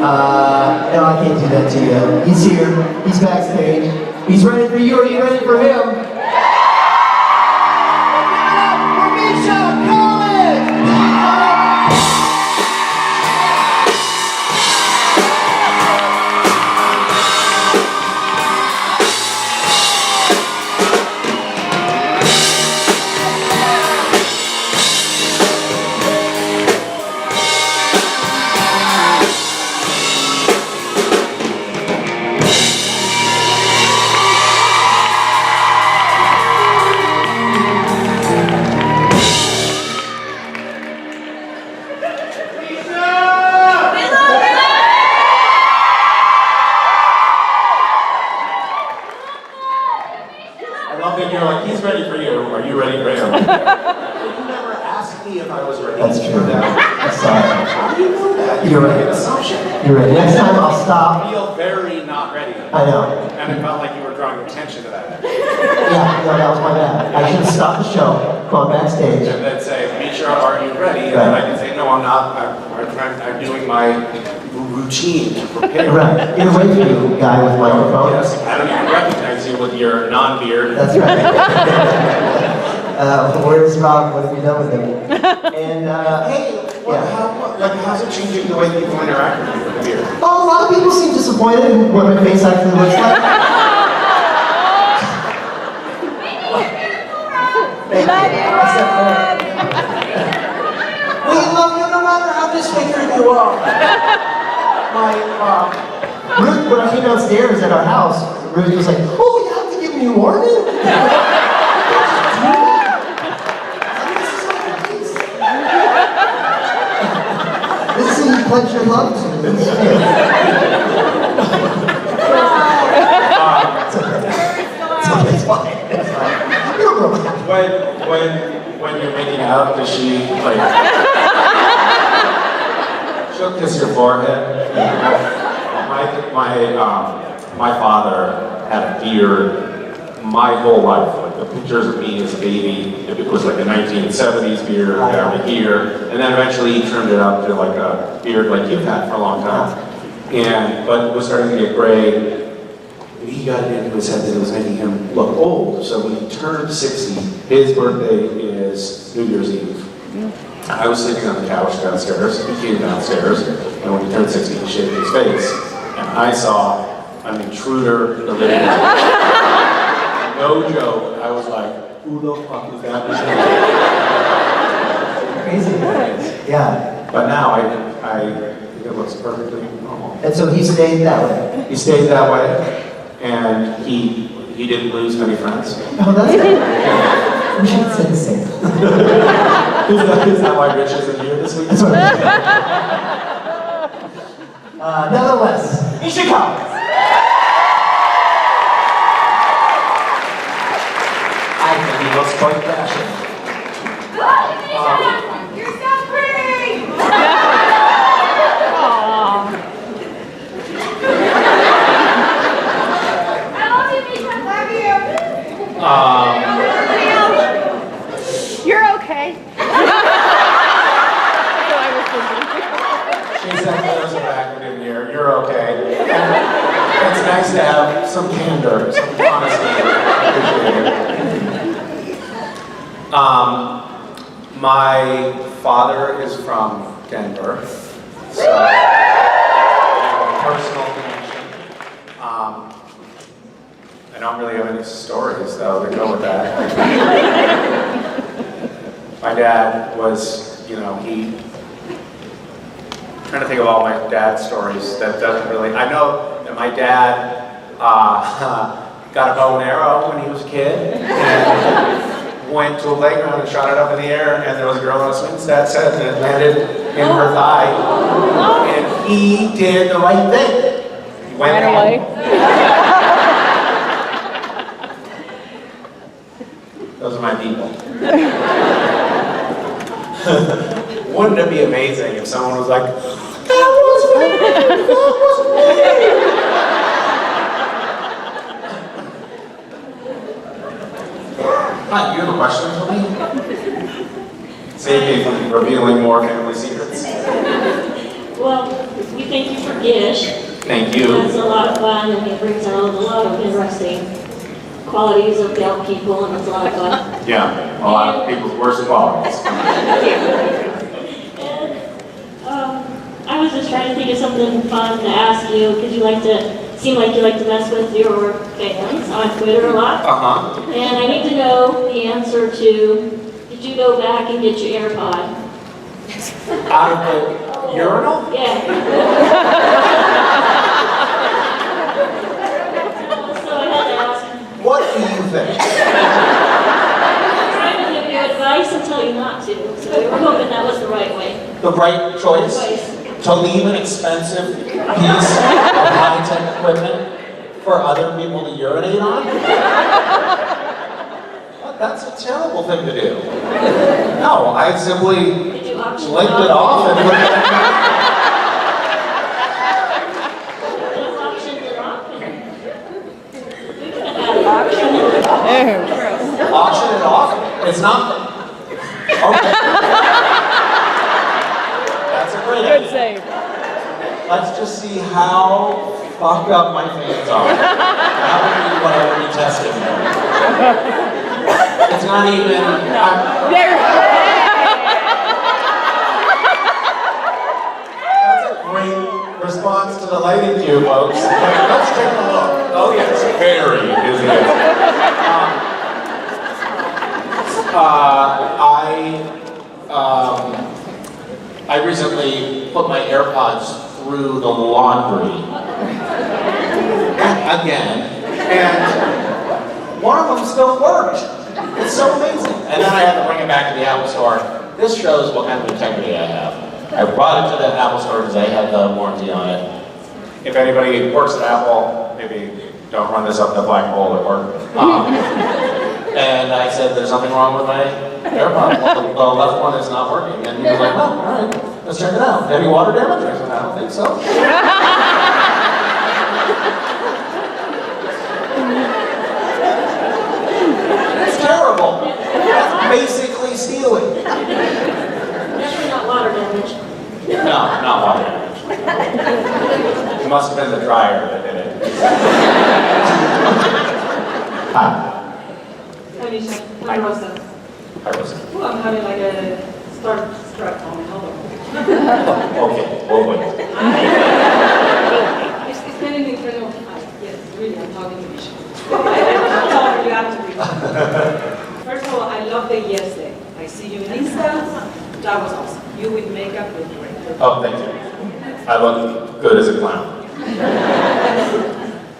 No, I can't do that to you. He's here. He's backstage. He's ready for you. Are you ready for him? For Misha, I love that you're like, he's ready for you. Are you ready for him? You never asked me if I was ready. That's true. I'm sorry. How do you know that? You're right. An assumption. You're right. Next time I'll stop. I feel very not ready. I know. And it felt like you were drawing attention to that. Yeah, no, that was my bad. I should have stopped the show, gone backstage. And then say, Misha, are you ready? And then I can say, no, I'm not. I'm doing my routine to prepare. Right. Get away from you, guy with microphone. Yes, I don't even recognize you with your non-beard. That's right. Where's Rob? What have you done with him? And, Hey, how's it changing the way people interact with you with the beard? oh, a lot of people seem disappointed in what my face actually looks like. Thank you. We love you no matter how disfigured you are. Ruth, when I came downstairs at our house, Ruth was like, oh, you have to give me a warning? This is who you pledge your love to. It's fine. It's fine. You don't grow back. When you're making out, does she like? She'll kiss your forehead. My father had a beard my whole life. Like the pictures of me as a baby, it was like a 1970s beard down to here, and then eventually he trimmed it up to like a beard like you've had for a long time. But it was starting to get gray. He got it into his head that it was making him look old. So when he turned 60, his birthday is New Year's Eve. I was sitting on the couch downstairs, he came downstairs, and when he turned 60, he shaved his face. And I saw an intruder in the living room. No joke, I was like, who the fuck is that? Crazy. Yeah. But now I think it looks perfectly normal. And so he stayed that way. He stayed that way, and he didn't lose many friends. Oh, that's good. We should say the same. Is that why Rich isn't here this week? That's what nevertheless, Misha Collins. I think he looks quite fashion. You're so pretty! I love you, Misha. Love you. You're okay. She said those are back in here. You're okay. It's nice to have some candor, some honesty. Appreciate it. My father is from Denver, so I have a personal connection. I don't really have any stories though that go with that. My dad was, I'm trying to think of all my dad's stories. That doesn't really. I know that my dad got a bow and arrow when he was a kid, and went to a playground and shot it up in the air, and there was a girl on a swing set, and it landed in her thigh, and he did the right thing. He went home. Those are my people. Wouldn't it be amazing if someone was like, that was me, that was me. Hi, you have a question for me? Save me from revealing more family secrets. Well, you thank you for Gish. Thank you. It's a lot of fun, and it brings out a lot of interesting qualities of Dell people, and it's a lot of fun. Yeah, a lot of people's worst qualities. And I was just trying to think of something fun to ask you, because seem like you like to mess with your fans on Twitter a lot. Uh-huh. And I need to know the answer to, did you go back and get your AirPod? Out of the urinal? Yeah. So I had to ask. What do you think? I'm trying to give you advice and tell you not to, so we were hoping that was the right way. The right choice? To leave an expensive piece of high-tech equipment for other people to urinate on? Well, that's a terrible thing to do. No, I simply Did you auction licked it off and put it back. Auctioned it off? We could have had an auction. Auction it off? It's not. Okay. That's a great idea. Good save. Let's just see how fucked up my fans are. That would be what I would be testing them. It's not even. That's a great response to the lighting cue, folks. Let's take a look. Oh yes, very, isn't it? I recently put my AirPods through the laundry again, and one of them still worked. It's so amazing. And then I had to bring it back to the Apple Store. This shows what kind of integrity I have. I brought it to the Apple Store because I had the warranty on it. If anybody works at Apple, maybe don't run this up the black hole at work. And I said, there's something wrong with my AirPod. Well, the left one is not working. And he was like, oh, all right, let's check it out. Any water damage? I said, I don't think so. It's terrible. That's basically stealing. Definitely not water damage. No, not water damage. It must have been the dryer that did it. Hi. Hi, Misha. Hi, Rosa. Hi, Rosa. Oh, I'm having like a start strap on. Hold on. Okay, we'll wait. It's been an incredible time. Yes, really, I'm talking to Misha. I'm talking you have to read. First of all, I love the yes day. I see you in Insta. That was awesome. You with makeup look great. Oh, thank you. I look good as a clown.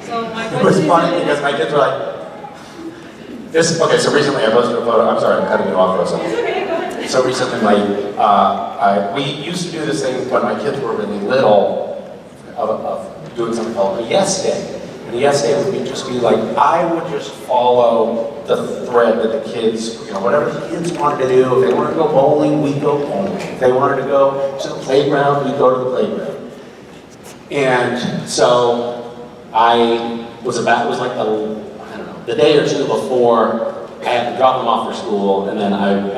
So my It was question funny is, because my kids were like, okay, so recently I posted a photo, I'm sorry, I'm cutting you off for a second. it's okay, go ahead. So recently we used to do this thing when my kids were really little of doing something called a yes day. And the yes day would just be like, I would just follow the thread that the kids, whatever the kids wanted to do. If they wanted to go bowling, we'd go bowling. If they wanted to go to the playground, we'd go to the playground. And so it was like the day or two before I had to drop them off for school, and then I'm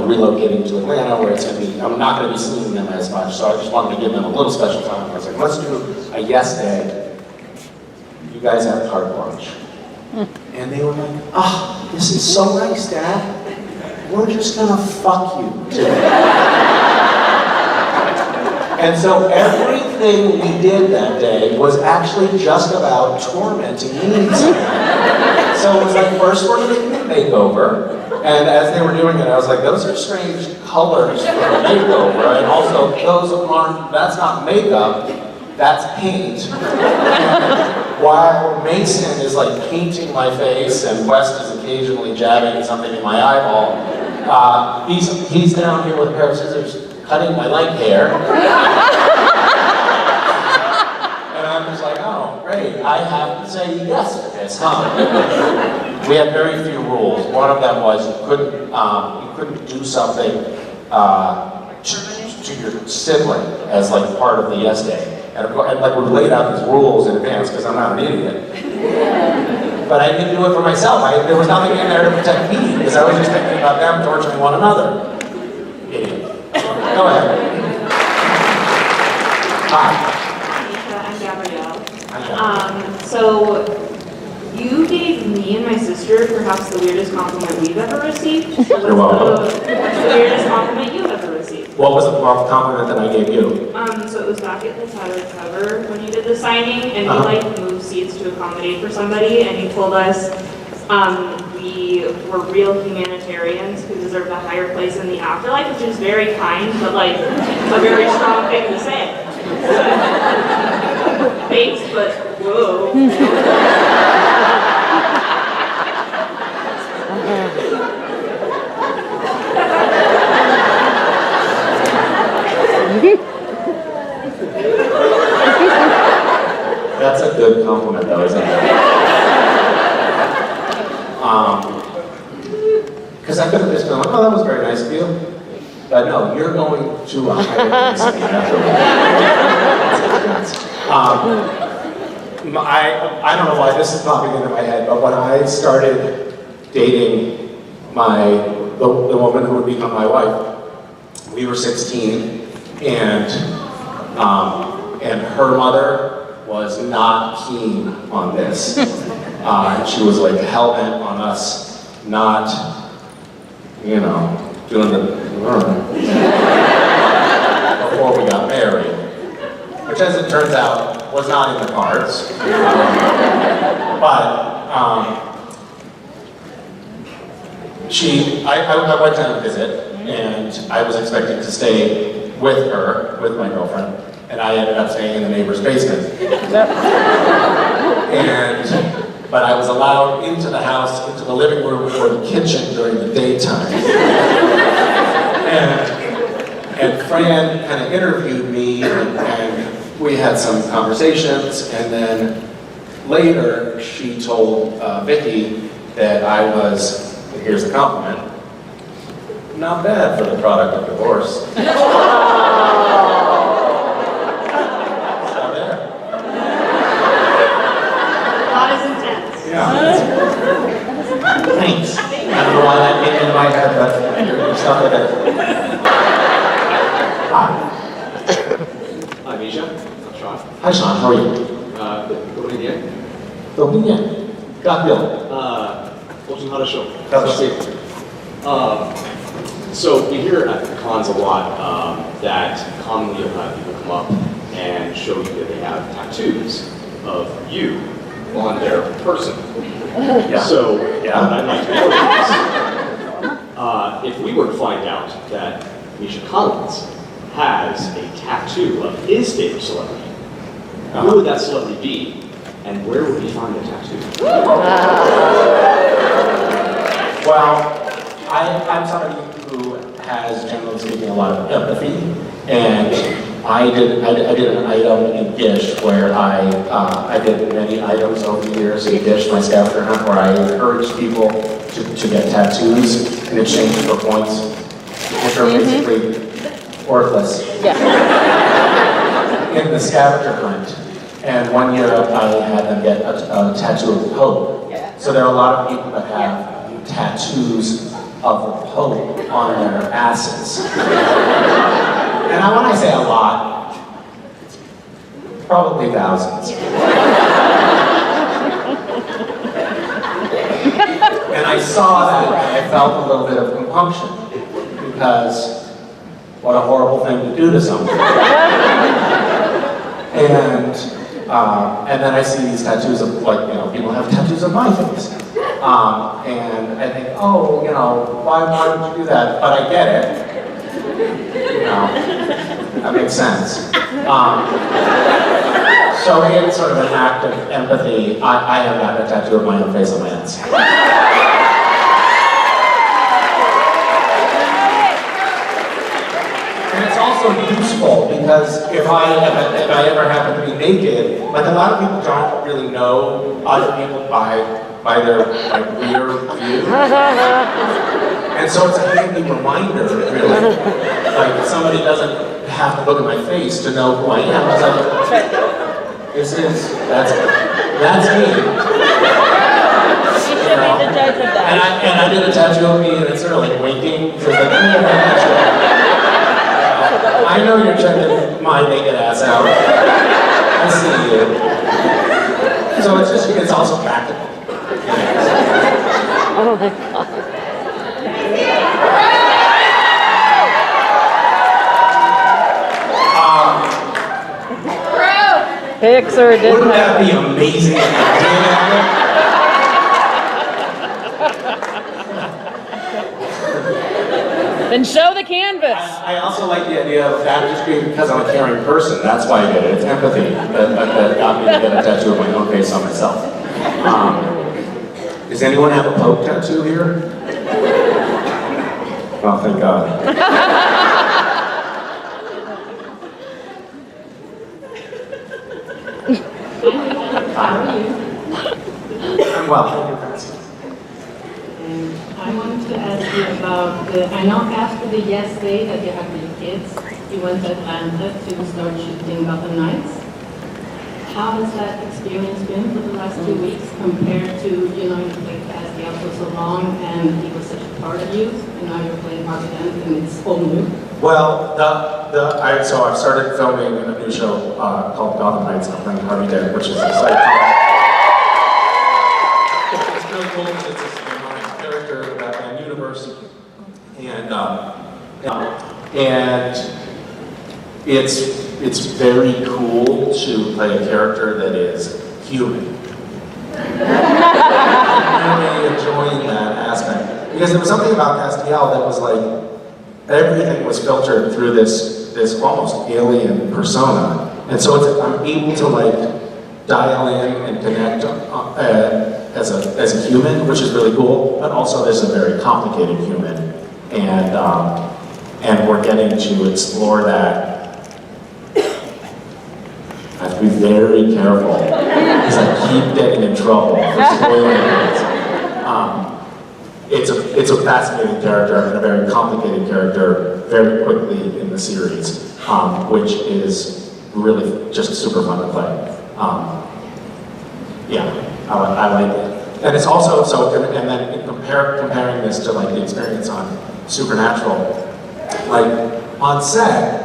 relocating to Atlanta where it's going to be, I'm not going to be seeing them as much, so I just wanted to give them a little special time. I was like, let's do a yes day. You guys have carte blanche. And they were like, oh, this is so nice, Dad. We're just going to fuck you today. And so everything we did that day was actually just about tormenting me. So it was like, first we're going to give a makeover. And as they were doing it, I was like, those are strange colors for a makeover. And also, that's not makeup, that's paint. And while Mason is like painting my face and West is occasionally jabbing something in my eyeball, he's down here with a pair of scissors cutting my leg hair. And I'm just like, oh, great, I have to say yes to this, huh? We had very few rules. One of them was you couldn't do something to your sibling as like part of the yes day. And like we laid out these rules in advance because I'm not an idiot. But I didn't do it for myself. There was nothing in there to protect me because I was just thinking about them torturing one another. Idiot. Go ahead. Hi. Misha, I'm Gabrielle. Hi, So you gave me and my sister perhaps the weirdest compliment we've ever received. You're welcome. What's the weirdest compliment you've ever received? What was the compliment that I gave you? So it was back at the Tyler cover when you did the signing, and you Uh-huh. moved seats to accommodate for somebody, and you told us we were real humanitarians who deserved a higher place in the afterlife, which is very kind, but a very strong thing to say. Thanks, but whoa. That's a good compliment, though, isn't it? Because I could have just been like, oh, that was very nice of you. But no, you're going to a higher place in the afterlife. I don't know why this is popping into my head, but when I started dating the woman who would become my wife, we were 16, and her mother was not keen on this. And she was like hell-bent on us not, doing the before we got married, which as it turns out was not in the cards. I went down to visit, and I was expecting to stay with her, with my girlfriend, and I ended up staying in the neighbor's basement. But I was allowed into the house, into the living room or the kitchen during the daytime. And Fran kind of interviewed me, and we had some conversations, and then later she told Vicky that I was, here's the compliment, not bad for the product of divorce. So there. Not as intense. Yeah. Thanks. I don't know why that came in my head, but stuff like that. Hi. Hi, Misha. I'm Sean. Hi, Sean. How are you? Добрый день. Добрый день. Как дела? Очень хорошо. Хорошо. So we hear at the cons a lot that commonly you'll have people come up and show you that they have tattoos of you on their person. Yeah. So Yeah. I'd like to know if we were to find out that Misha Collins has a tattoo of his favorite celebrity, who would that celebrity be, and where would he find the tattoo? Well, I'm somebody who has, generally speaking, a lot of empathy, and I did an item in Gish where I did many items over the years in Gish, my scavenger hunt, where I encouraged people to get tattoos in exchange for points, which are basically worthless in the scavenger hunt. And one year I had them get a tattoo of the Pope. So there are a lot of people that have tattoos of the Pope on their asses. And when I say a lot, probably thousands. And I saw that and I felt a little bit of compunction, because what a horrible thing to do to someone. And then I see these tattoos of, people have tattoos of my face. And I think, oh, why would you do that? But I get it. That makes sense. So in sort of an act of empathy, I have gotten a tattoo of my own face on my ass. And it's also useful, because if I ever happen to be naked, a lot of people don't really know other people by their rear view. And so it's a handy reminder, really. Somebody doesn't have to look at my face to know who I am. It's that's me. And I did a tattoo of me, and it's sort of like winking. So it's like, I know you're checking my naked ass out. I see you. So it's also practical. Oh my God. Pixar didn't Wouldn't that have be amazing? Then show the canvas. I also like the idea of that just being because I'm a caring person. That's why I did it. It's empathy that got me to get a tattoo of my own face on myself. Does anyone have a Pope tattoo here? Oh, thank God. How are you? I'm well, thank you, Francie. I wanted to ask you about I know after the Yes Day that you had with your kids, you went to Atlanta to start shooting Gotham Knights. How has that experience been for the last 2 weeks compared to, you know, you played Castiel for so long and he was such a part of you, and now you're playing Harvey Dent and it's all new? Well, so I've started filming a new show called Gotham Knights, and I'm playing Harvey Dent, which is exciting. It's really cool because it's a my character in the Batman universe, and it's very cool to play a character that is human. I'm really enjoying that aspect because there was something about Castiel that was like everything was filtered through this almost alien persona, and so I'm able to like dial in and connect as a human, which is really cool. But also, there's a very complicated human, and we're getting to explore that. I have to be very careful because I keep getting in trouble for spoiling things. It's a fascinating character and a very complicated character very quickly in the series, which is really just super fun to play. Yeah, I like it. And it's also, and then comparing this to like the experience on Supernatural, like on set,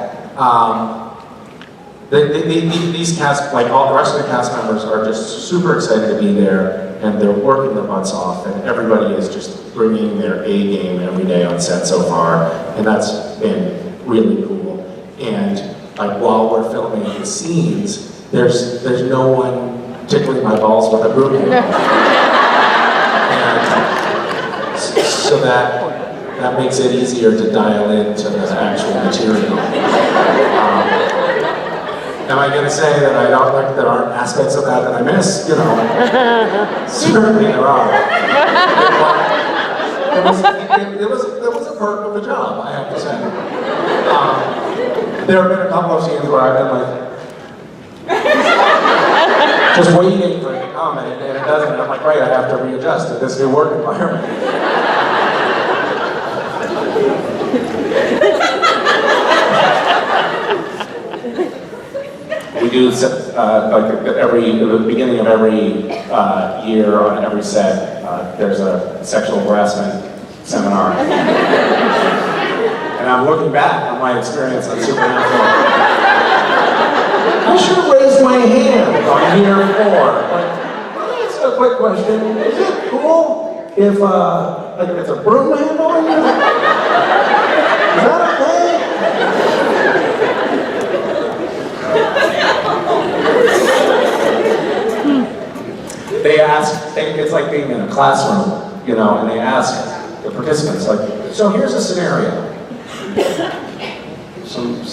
these cast, like all the rest of the cast members are just super excited to be there, and they're working their butts off, and everybody is just bringing their A game every day on set so far, and that's been really cool. And like while we're filming the scenes, there's no one tickling my balls with a broom handle. And so that makes it easier to dial into the actual material. Am I going to say that I don't like there aren't aspects of that I miss? You know, certainly there are. It was a perk of the job, I have to say. There have been a couple of scenes where I've been like, just waiting for it to come, and it doesn't. And I'm like, right, I have to readjust to this new work environment. We do like at the beginning of every year on every set, there's a sexual harassment seminar. And I'm looking back on my experience on Supernatural. I should have raised my hand on year 4. Like, that's a quick question. Is it cool if like if it's a broom handle on you? Is that okay? They ask, it's like being in a classroom, you know, and they ask the participants, like, so here's a scenario. Some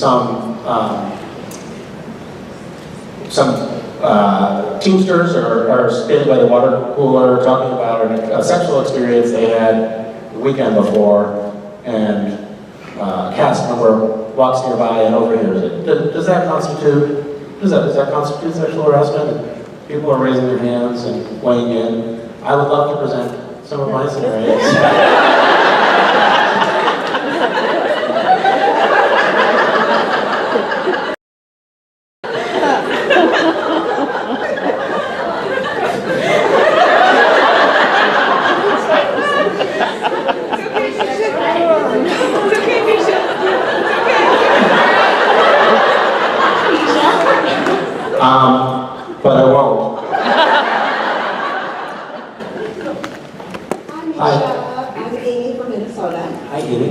teamsters are standing by the water cooler talking about a sexual experience they had the weekend before, and a cast member walks nearby and overhears it. Does that constitute sexual harassment? And people are raising their hands and weighing in. I would love to present some of my scenarios. But I won't. Hi, Misha. I'm Amy from Minnesota. Hi, Amy.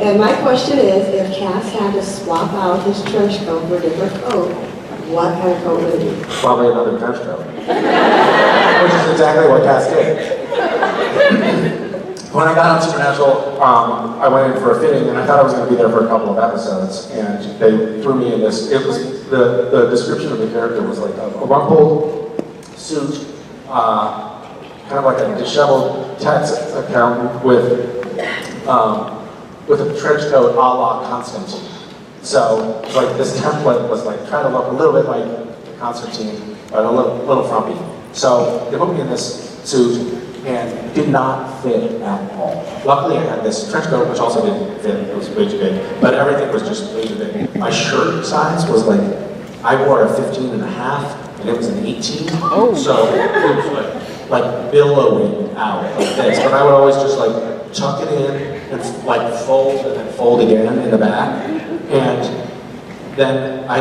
And my question is, if Cass had to swap out his trench coat for a different coat, what kind of coat would it be? Probably another trench coat. Which is exactly what Cass did. When I got on Supernatural, I went in for a fitting, and I thought I was going to be there for a couple of episodes, and they threw me in this. It was the description of the character was like a rumpled suit, kind of like a disheveled tax accountant with a trench coat a la Constantine. So it's like this template was like trying to look a little bit like Constantine, but a little frumpy. So they put me in this suit and did not fit at all. Luckily I had this trench coat which also didn't fit, it was way too big, but everything was just way too big. My shirt size was like, I wore a 15 and a half and it was an 18. Oh. So it was like billowing out like this, but I would always just like tuck it in and like fold and then fold again in the back. And then I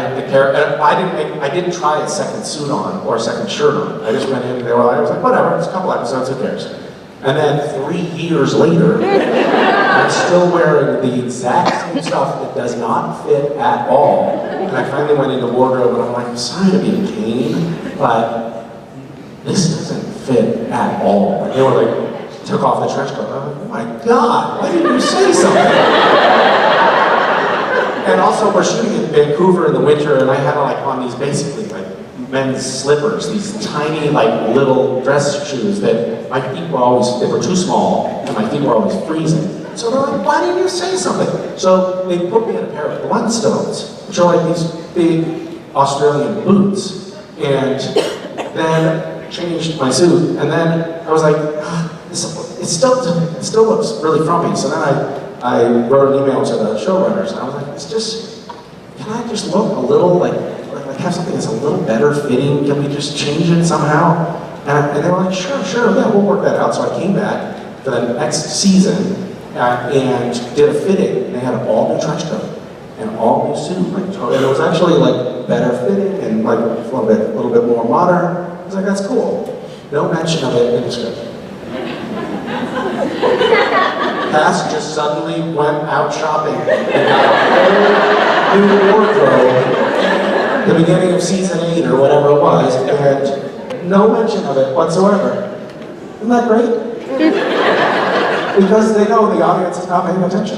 didn't try a second suit on or a second shirt on. I just went in and I was like, whatever, it's a couple episodes, who cares? And then 3 years later, I'm still wearing the exact same stuff that does not fit at all. And I finally went into wardrobe and I'm like, I'm sorry to be a pain, but this doesn't fit at all. And they were like, took off the trench coat. I'm like, oh my God, why didn't you say something? And also, we're shooting in Vancouver in the winter, and I had like on these basically like men's slippers, these tiny like little dress shoes that my feet were always, they were too small, and my feet were always freezing. So they're like, why didn't you say something? So they put me in a pair of Blundstones, which are like these big Australian boots, and then changed my suit, and then I was like, it still looks really frumpy. So then I wrote an email to the showrunners, and I was like, can I just look a little, like have something that's a little better fitting? Can we just change it somehow? And they were like, sure, yeah, we'll work that out. So I came back for the next season and did a fitting, and they had an all-new trench coat and all new suit, and it was actually like better fitting and like a little bit more modern. I was like, that's cool. No mention of it in the script. Cass just suddenly went out shopping and got a whole new wardrobe the beginning of season 8 or whatever it was, and no mention of it whatsoever. Isn't that great? Because they know the audience is not paying attention.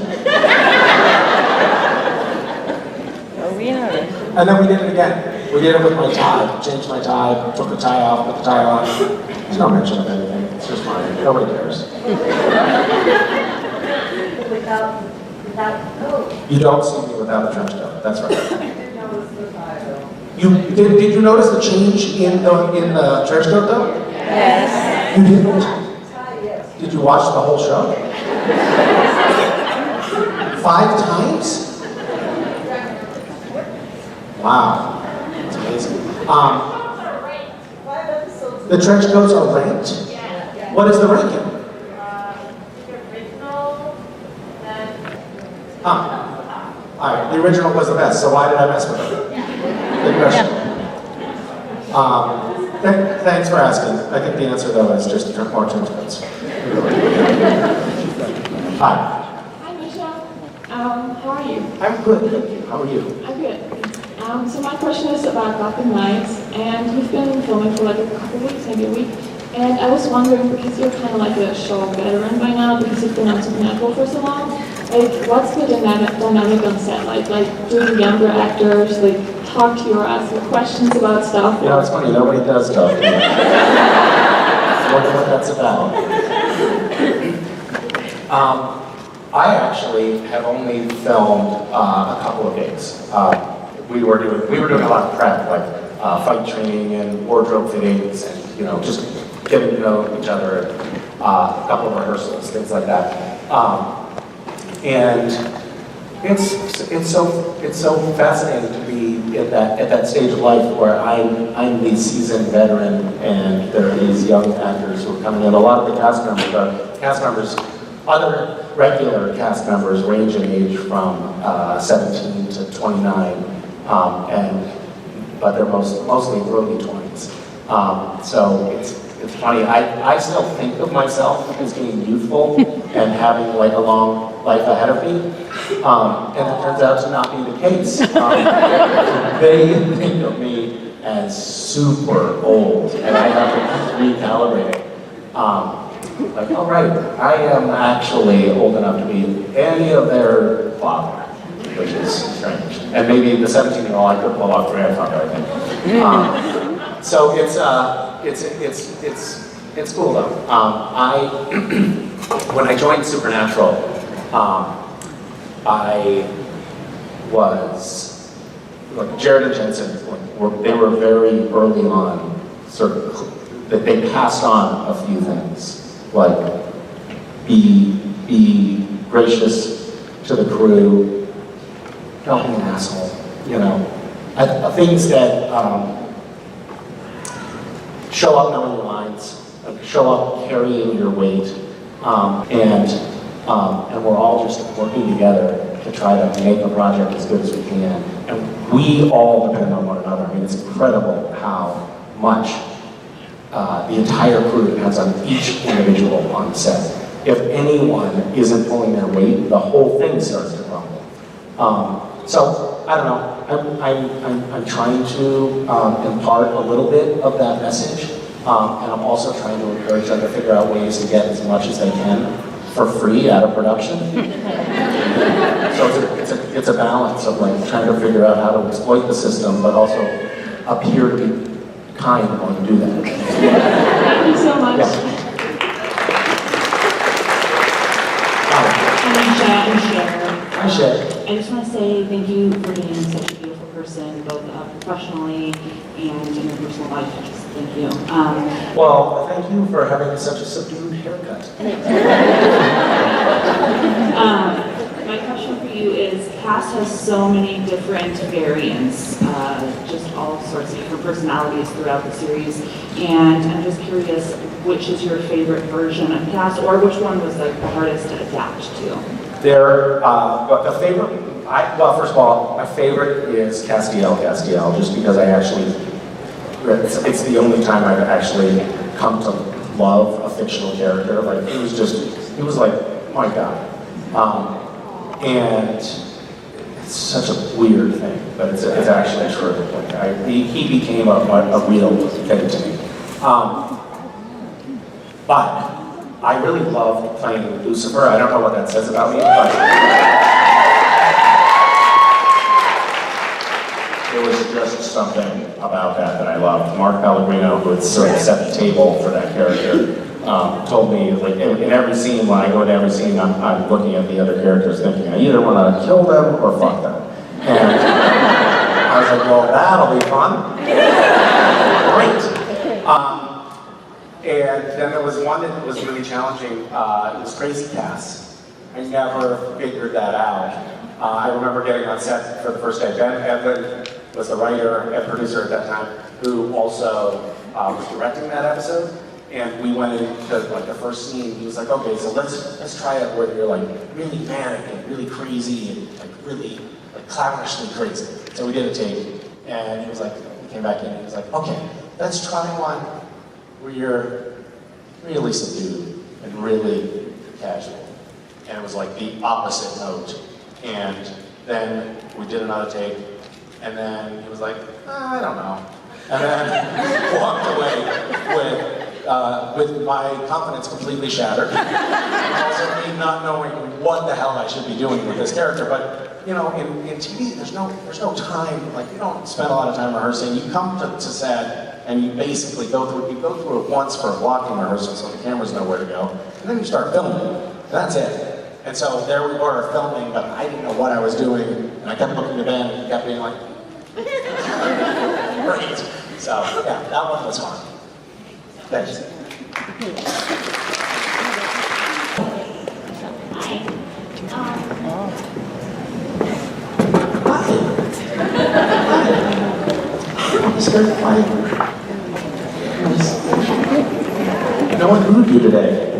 Oh, we know it. And then we did it again. We did it with my tie. Changed my tie, took the tie off, put the tie on. There's no mention of anything. It's just mine. Nobody cares. You don't see me without the trench coat. That's right. Did you notice the change in the trench coat though? Yes. You didn't? Did you watch the whole show? 5 times? Wow. That's amazing. The trench coats are ranked? What is the ranking? Alright, the original was the best, so why did I mess with it? Good question. Thanks for asking. I think the answer though is just more trench coats. Hi. Hi, Misha. How are you? I'm good, thank you. How are you? I'm good. So my question is about Gotham Knights, and we've been filming for like a couple weeks, maybe a week. And I was wondering, because you're kind of like a show veteran by now, because you've been on Supernatural for so long, like what's the dynamic on set? Like do younger actors like talk to you or ask you questions about stuff? You know, it's funny, nobody does talk to me. I wonder what that's about. I actually have only filmed a couple of days. We were doing a lot of prep, like fight training and wardrobe fittings, and just getting to know each other, a couple of rehearsals, things like that. And it's so fascinating to be at that stage of life where I'm the seasoned veteran, and there are these young actors who are coming in. A lot of the cast members, other regular cast members range in age from 17 to 29, and but they're mostly early 20s. So it's funny, I still think of myself as being youthful and having like a long life ahead of me, and it turns out to not be the case. They think of me as super old, and I have to recalibrate it. Like, all right, I am actually old enough to be any of their father, which is strange. And maybe the 17-year-old I could pull off grandfather, I think. So it's cool though. When I joined Supernatural, I was, like Jared and Jensen, they were very early on, sort of, that they passed on a few things. Like, be gracious to the crew, don't be an asshole, you know. Things that show up knowing your lines, show up carrying your weight, and we're all just working together to try to make a project as good as we can. And we all depend on one another. I mean, it's incredible how much the entire crew depends on each individual on set. If anyone isn't pulling their weight, the whole thing starts to crumble. So I don't know. I'm trying to impart a little bit of that message, and I'm also trying to encourage them to figure out ways to get as much as they can for free out of production. So it's a balance of like trying to figure out how to exploit the system, but also appear to be kind while you do that. Thank you so much. Yeah. Misha and Cher. Hi, Cher. I just want to say thank you for being such a beautiful person, both professionally and in your personal life. Just thank you. Well, thank you for having such a subdued haircut. My question for you is, Cast has so many different variants, just all sorts of different personalities throughout the series, and I'm just curious, which is your favorite version of Cast, or which one was like the hardest to adapt to? But the favorite, well, first of all, my favorite is Castiel, just because I actually, it's the only time I've actually come to love a fictional character. Like, it was like, my God. And it's such a weird thing, but it's actually true. Like, he became a real thing to me. But I really love playing Lucifer. I don't know what that says about me, but there was just something about that I loved. Mark Pellegrino, who had sort of set the table for that character, told me, like, in every scene, when I go into every scene, I'm looking at the other characters thinking, I either want to kill them or fuck them. And I was like, well, that'll be fun. Great. And then there was one that was really challenging. It was Crazy Cast. I never figured that out. I remember getting on set for the first day. Ben Edlund was the writer and producer at that time, who also was directing that episode. And we went into like the first scene. He was like, "Okay, so let's try it where you're like really manic and really crazy and like really like clownishly crazy." So we did a take, and he was like, he came back in and he was like, "Okay, let's try one where you're really subdued and really casual." And it was like the opposite note. And then we did another take, and then he was like, "I don't know," and then walked away with my confidence completely shattered, and also me not knowing what the hell I should be doing with this character. But you know, in TV, there's no time. Like, you don't spend a lot of time rehearsing. You come to set and you basically go through it once for a blocking rehearsal, so the cameras know where to go, and then you start filming. And that's it. And so there we were filming, but I didn't know what I was doing, and I kept looking to Ben, and he kept being like, great. So yeah, that one was fun. Thanks. No one moved you today.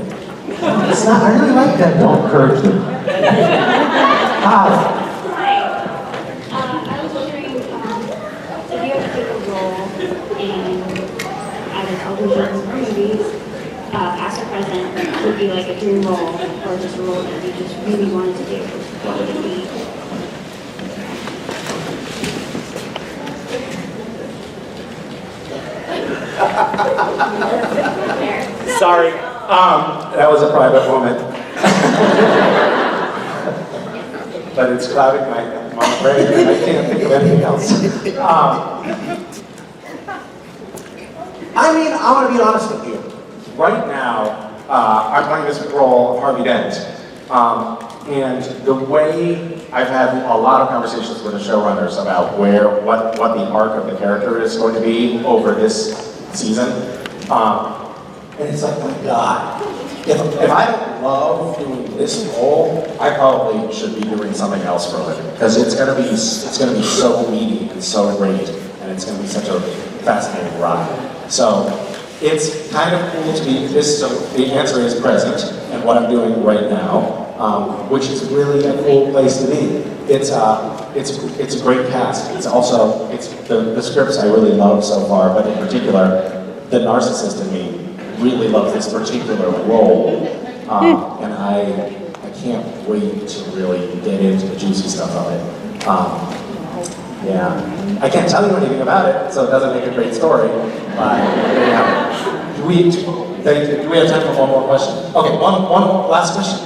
It's not, I really like that. Don't hurt you. Hi. Hi. I was wondering if you had to pick in either television or movies, past or present, would be like a dream role or just a role that you just really wanted to do? What would it be? Sorry, that was a private moment. But it's clouding my brain, and I can't think of anything else. I mean, I want to be honest with you. Right now, I'm playing this role, Harvey Dent. And the way I've had a lot of conversations with the showrunners about what the arc of the character is going to be over this season. And it's like, my God, if I don't love doing this role, I probably should be doing something else for a living. Because it's gonna be so meaty and so great, and it's gonna be such a fascinating ride. So it's kind of cool to be this. So the answer is present, and what I'm doing right now, which is really a cool place to be. It's a great cast. It's also the scripts I really love so far, but in particular, the narcissist in me really loves this particular role, and I can't wait to really get into the juicy stuff of it. Yeah, I can't tell you anything about it, so it doesn't make a great story. But yeah. Do we have time for one more question? Okay, one last question.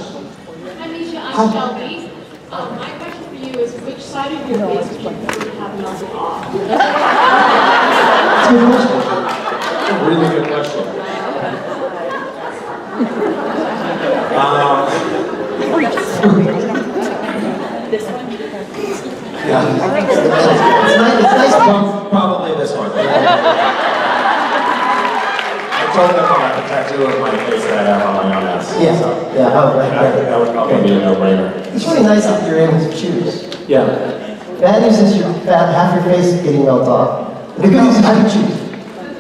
Hi Misha, I'm Shelby. My question for you is, which side of your face would you prefer to have melted off? That's a good question. That's a really good question. This one? Yeah. It's nice. Probably this one. I told them about the tattoo of my face that I have on my own ass. Yeah. So Yeah. Oh, right. that would probably be a no-brainer. It's really nice if you're able to choose. Yeah. Bad news is half your face is getting melted off. The good news is you can choose.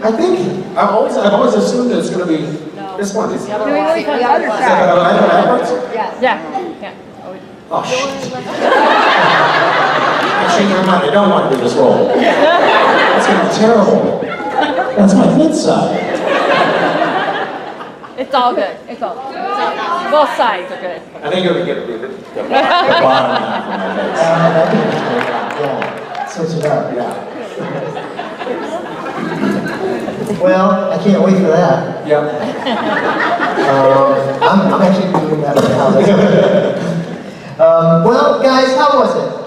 I think I've always assumed that it's going to be this one. Is Can we go to the other that side? Yeah. Yeah. Oh shit. I'm shaking my mind. I don't want to do this role. It's going to be terrible. That's my good side. It's all good. It's all good. Both sides are good. I think it'll get the bottom half of my face. Yeah. Switch it up. Yeah. Well, I can't wait for that. Yep. I'm actually doing that right now. Well, guys, how was it?